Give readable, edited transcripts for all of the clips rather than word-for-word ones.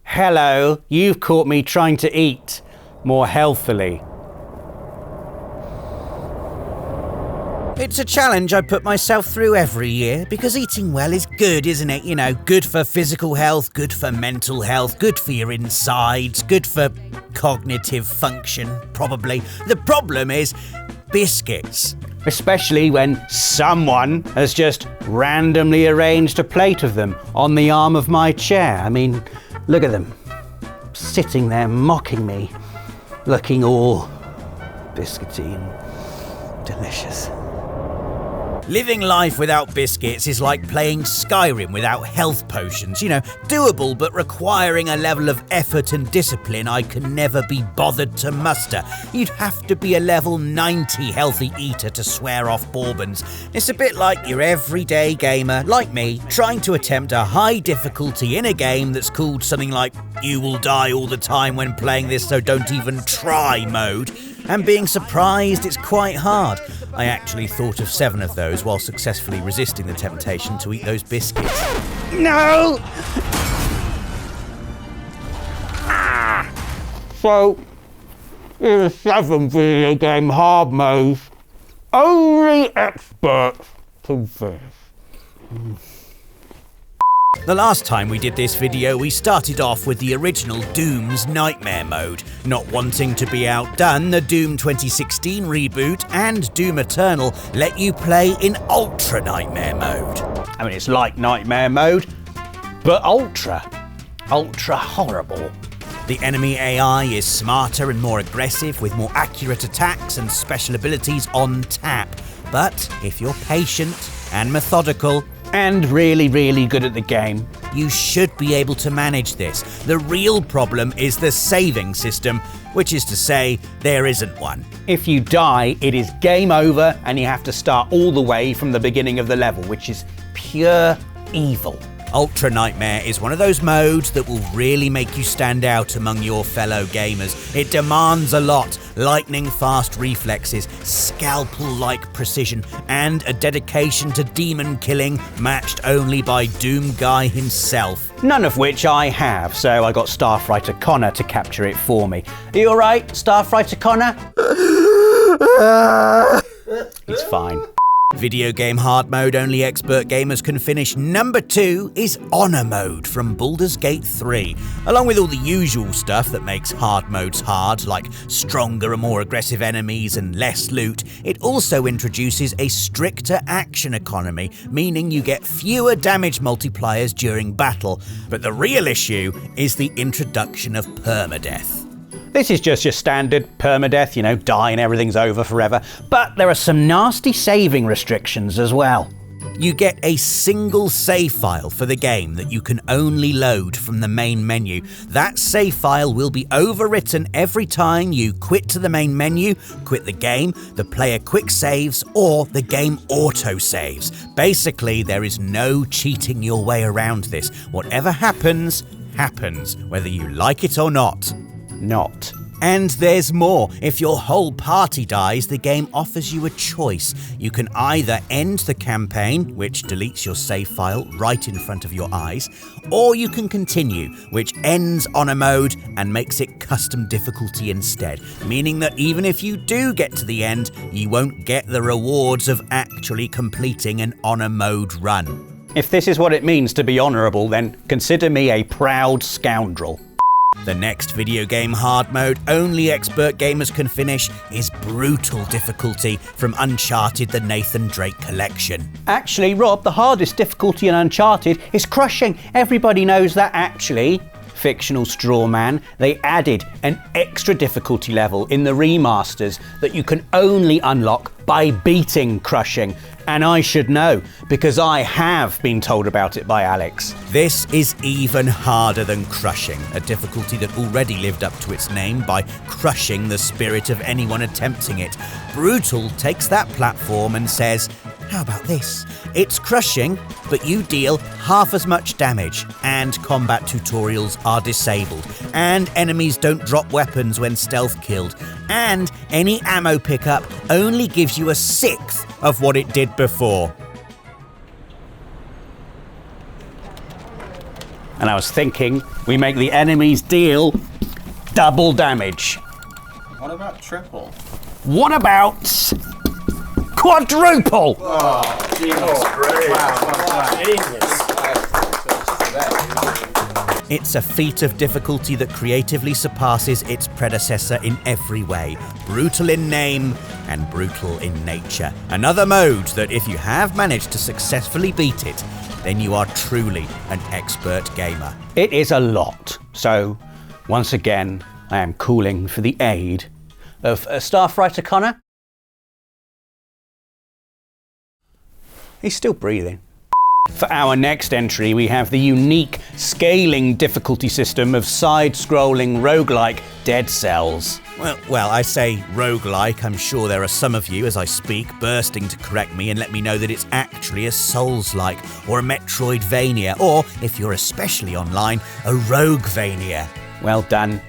Hello, you've caught me trying to eat more healthily. It's a challenge I put myself through every year because eating well is good, isn't it? You know, good for physical health, good for mental health, good for your insides, good for cognitive function, probably. The problem is biscuits. Especially when someone has just randomly arranged a plate of them on the arm of my chair. I mean, look at them, sitting there mocking me, looking all biscuity and delicious. Living life without biscuits is like playing Skyrim without health potions. You know, doable but requiring a level of effort and discipline I can never be bothered to muster. You'd have to be a level 90 healthy eater to swear off bourbons. It's a bit like your everyday gamer, like me, trying to attempt a high difficulty in a game that's called something like "You will die all the time when playing this, so don't even try" mode, and being surprised it's quite hard. I actually thought of 7 of those while successfully resisting the temptation to eat those biscuits. No! So, here's 7 video game hard modes. Only experts can face. The last time we did this video, we started off with the original Doom's Nightmare mode. Not wanting to be outdone, the Doom 2016 reboot and Doom Eternal let you play in Ultra Nightmare mode. I mean, it's like Nightmare mode, but ultra horrible. The enemy AI is smarter and more aggressive with more accurate attacks and special abilities on tap. But if you're patient and methodical, and really, really good at the game, you should be able to manage this. The real problem is the saving system, which is to say, there isn't one. If you die, it is game over and you have to start all the way from the beginning of the level, which is pure evil. Ultra Nightmare is one of those modes that will really make you stand out among your fellow gamers. It demands a lot: lightning-fast reflexes, scalpel-like precision, and a dedication to demon killing matched only by Doom Guy himself. None of which I have, so I got Starfighter Connor to capture it for me. Are you alright, Starfighter Connor? He's fine. Video game hard mode only expert gamers can finish. Number 2 is Honor mode from Baldur's Gate 3. Along with all the usual stuff that makes hard modes hard, like stronger and more aggressive enemies and less loot, it also introduces a stricter action economy, meaning you get fewer damage multipliers during battle. But the real issue is the introduction of permadeath. This is just your standard permadeath, you know, die and everything's over forever. But there are some nasty saving restrictions as well. You get a single save file for the game that you can only load from the main menu. That save file will be overwritten every time you quit to the main menu, quit the game, the player quick saves, or the game auto saves. Basically, there is no cheating your way around this. Whatever happens, happens, whether you like it or not. Not. And there's more. If your whole party dies, the game offers you a choice. You can either end the campaign, which deletes your save file right in front of your eyes, or you can continue, which ends Honor mode and makes it custom difficulty instead, meaning that even if you do get to the end, you won't get the rewards of actually completing an Honor mode run. If this is what it means to be honourable, then consider me a proud scoundrel. The next video game hard mode only expert gamers can finish is Brutal difficulty from Uncharted: The Nathan Drake Collection. Actually, Rob, the hardest difficulty in Uncharted is crushing. Everybody knows that. Actually, fictional straw man, they added an extra difficulty level in the remasters that you can only unlock by beating crushing. And I should know, because I have been told about it by Alex. This is even harder than crushing, a difficulty that already lived up to its name by crushing the spirit of anyone attempting it. Brutal takes that platform and says, how about this? It's crushing, but you deal half as much damage, and combat tutorials are disabled, and enemies don't drop weapons when stealth killed, and any ammo pickup only gives you a sixth of what it did before. And I was thinking we make the enemies deal double damage. What about triple? What about quadruple? Oh, genius. Great. Wow. Genius. It's a feat of difficulty that creatively surpasses its predecessor in every way. Brutal in name and brutal in nature. Another mode that if you have managed to successfully beat it, then you are truly an expert gamer. It is a lot. So, once again, I am calling for the aid of Staff Writer Connor. He's still breathing. For our next entry, we have the unique scaling difficulty system of side-scrolling roguelike Dead Cells. Well, I say roguelike. I'm sure there are some of you, as I speak, bursting to correct me and let me know that it's actually a Souls-like or a Metroidvania, or, if you're especially online, a Roguevania. Well done.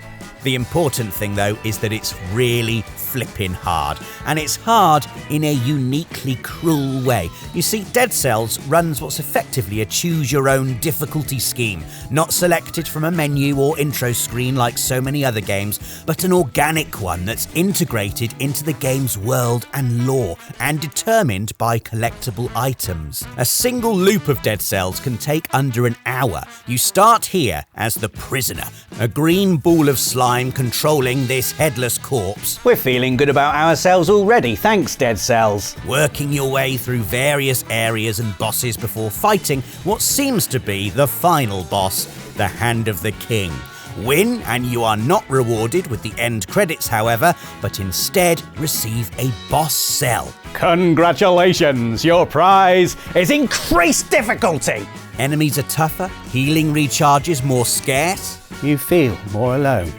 The important thing, though, is that it's really flipping hard. And it's hard in a uniquely cruel way. You see, Dead Cells runs what's effectively a choose-your-own difficulty scheme, not selected from a menu or intro screen like so many other games, but an organic one that's integrated into the game's world and lore, and determined by collectible items. A single loop of Dead Cells can take under an hour. You start here as the prisoner, a green ball of slime controlling this headless corpse. We're feeling good about ourselves already, thanks Dead Cells. Working your way through various areas and bosses before fighting what seems to be the final boss, the Hand of the King. Win and you are not rewarded with the end credits, however, but instead receive a boss cell. Congratulations, your prize is increased difficulty. Enemies are tougher, healing recharges more scarce. You feel more alone.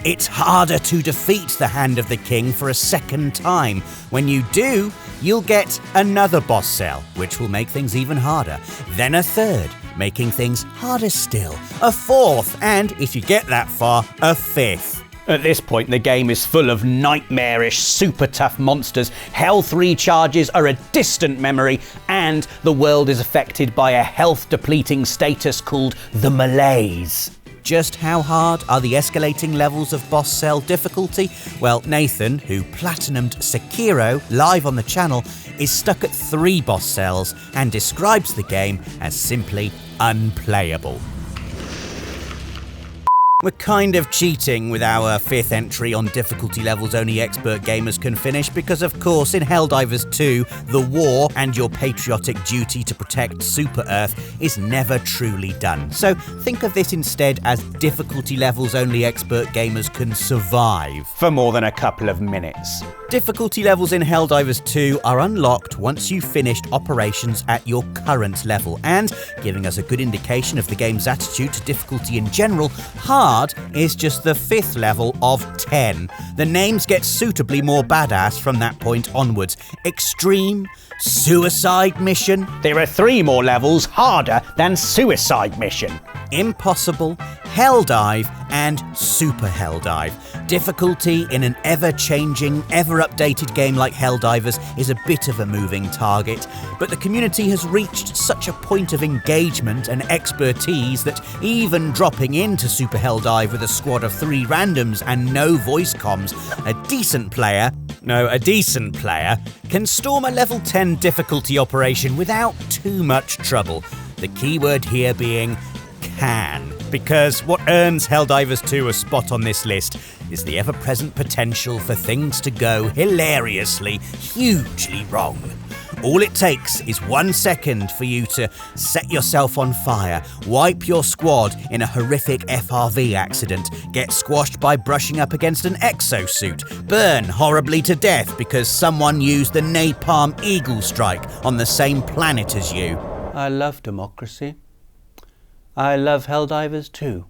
It's harder to defeat the Hand of the King for a second time. When you do, you'll get another boss cell, which will make things even harder. Then a third, making things harder still. A fourth, and if you get that far, a fifth. At this point, the game is full of nightmarish, super tough monsters. Health recharges are a distant memory, and the world is affected by a health depleting status called the malaise. Just how hard are the escalating levels of boss cell difficulty? Well, Nathan, who platinumed Sekiro live on the channel, is stuck at 3 boss cells and describes the game as simply unplayable. We're kind of cheating with our 5th entry on difficulty levels only expert gamers can finish because, of course, in Helldivers 2, the war and your patriotic duty to protect Super Earth is never truly done. So think of this instead as difficulty levels only expert gamers can survive. For more than a couple of minutes. Difficulty levels in Helldivers 2 are unlocked once you've finished operations at your current level, and, giving us a good indication of the game's attitude to difficulty in general, hard is just the 5th level of 10. The names get suitably more badass from that point onwards. Extreme, Suicide Mission. There are 3 more levels harder than Suicide Mission. Impossible, Helldive, and Super Helldive. Difficulty in an ever-changing, ever-updated game like Helldivers is a bit of a moving target, but the community has reached such a point of engagement and expertise that even dropping into Super Helldive with a squad of 3 randoms and no voice comms, a decent player can storm a level 10 difficulty operation without too much trouble. The keyword here being can, because what earns Helldivers 2 a spot on this list is the ever-present potential for things to go hilariously, hugely wrong. All it takes is 1 second for you to set yourself on fire, wipe your squad in a horrific FRV accident, get squashed by brushing up against an exosuit, burn horribly to death because someone used the napalm eagle strike on the same planet as you. I love democracy. I love Helldivers too.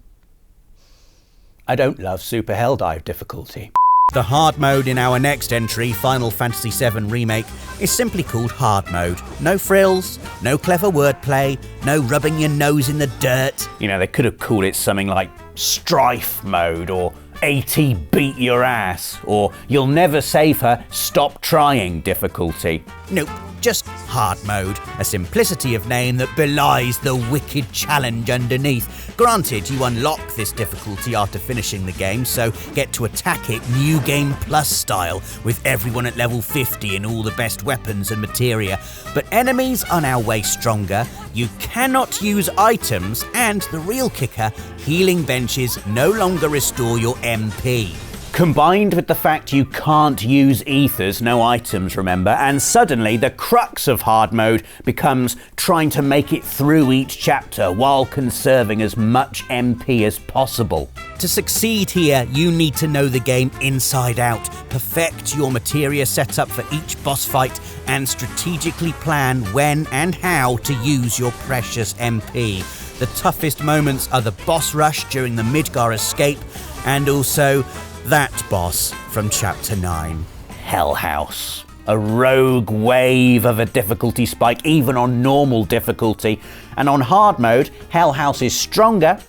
I don't love Super Helldive difficulty. The hard mode in our next entry, Final Fantasy VII Remake, is simply called hard mode. No frills, no clever wordplay, no rubbing your nose in the dirt. You know, they could have called it something like Strife mode, or AT beat your ass, or you'll never save her, stop trying difficulty. Nope, just hard mode, a simplicity of name that belies the wicked challenge underneath. Granted, you unlock this difficulty after finishing the game, so get to attack it New Game Plus style, with everyone at level 50 and all the best weapons and materia. But enemies are now way stronger, you cannot use items, and the real kicker, healing benches no longer restore your MP. Combined with the fact you can't use ethers, no items remember, and suddenly the crux of hard mode becomes trying to make it through each chapter while conserving as much MP as possible. To succeed here, you need to know the game inside out, perfect your materia setup for each boss fight, and strategically plan when and how to use your precious MP. The toughest moments are the boss rush during the Midgar escape, and also that boss from Chapter 9. Hell House. A rogue wave of a difficulty spike, even on normal difficulty. And on hard mode, Hell House is stronger,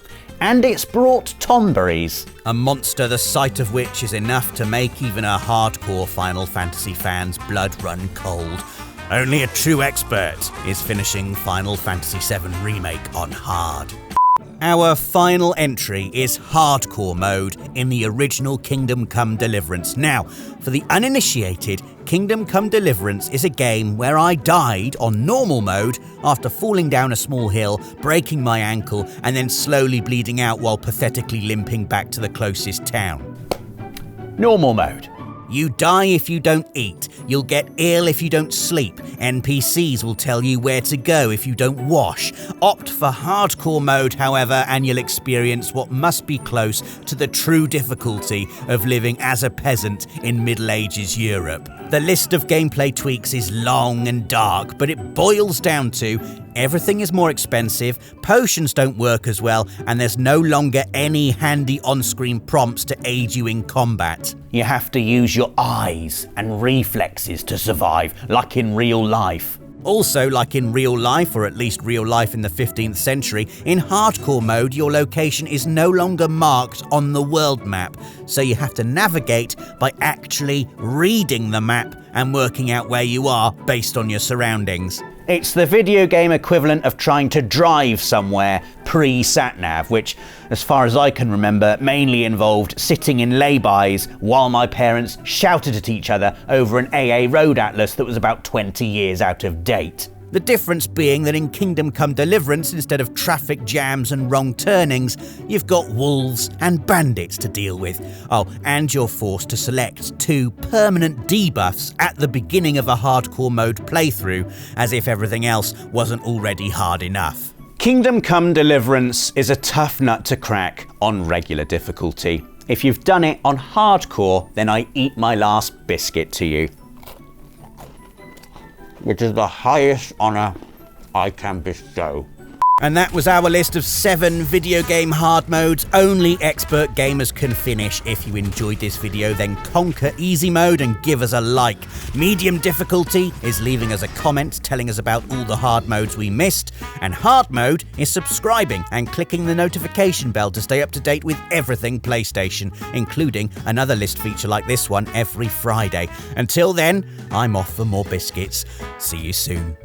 and it's brought Tomberries. A monster the sight of which is enough to make even a hardcore Final Fantasy fan's blood run cold. Only a true expert is finishing Final Fantasy VII Remake on hard. Our final entry is Hardcore mode in the original Kingdom Come Deliverance. Now, for the uninitiated, Kingdom Come Deliverance is a game where I died on normal mode after falling down a small hill, breaking my ankle, and then slowly bleeding out while pathetically limping back to the closest town. Normal mode. You die if you don't eat. You'll get ill if you don't sleep. NPCs will tell you where to go if you don't wash. Opt for hardcore mode, however, and you'll experience what must be close to the true difficulty of living as a peasant in Middle Ages Europe. The list of gameplay tweaks is long and dark, but it boils down to everything is more expensive, potions don't work as well, and there's no longer any handy on-screen prompts to aid you in combat. You have to use your eyes and reflexes to survive, like in real life. Also, like in real life, or at least real life in the 15th century, in hardcore mode your location is no longer marked on the world map, so you have to navigate by actually reading the map and working out where you are based on your surroundings. It's the video game equivalent of trying to drive somewhere pre-sat-nav, which, as far as I can remember, mainly involved sitting in lay-bys while my parents shouted at each other over an AA road atlas that was about 20 years out of date. The difference being that in Kingdom Come Deliverance, instead of traffic jams and wrong turnings, you've got wolves and bandits to deal with. Oh, and you're forced to select 2 permanent debuffs at the beginning of a hardcore mode playthrough, as if everything else wasn't already hard enough. Kingdom Come Deliverance is a tough nut to crack on regular difficulty. If you've done it on hardcore, then I eat my last biscuit to you. Which is the highest honour I can bestow. And that was our list of 7 video game hard modes only expert gamers can finish. If you enjoyed this video, then conquer easy mode and give us a like. Medium difficulty is leaving us a comment telling us about all the hard modes we missed. And hard mode is subscribing and clicking the notification bell to stay up to date with everything PlayStation, including another list feature like this one every Friday. Until then, I'm off for more biscuits. See you soon.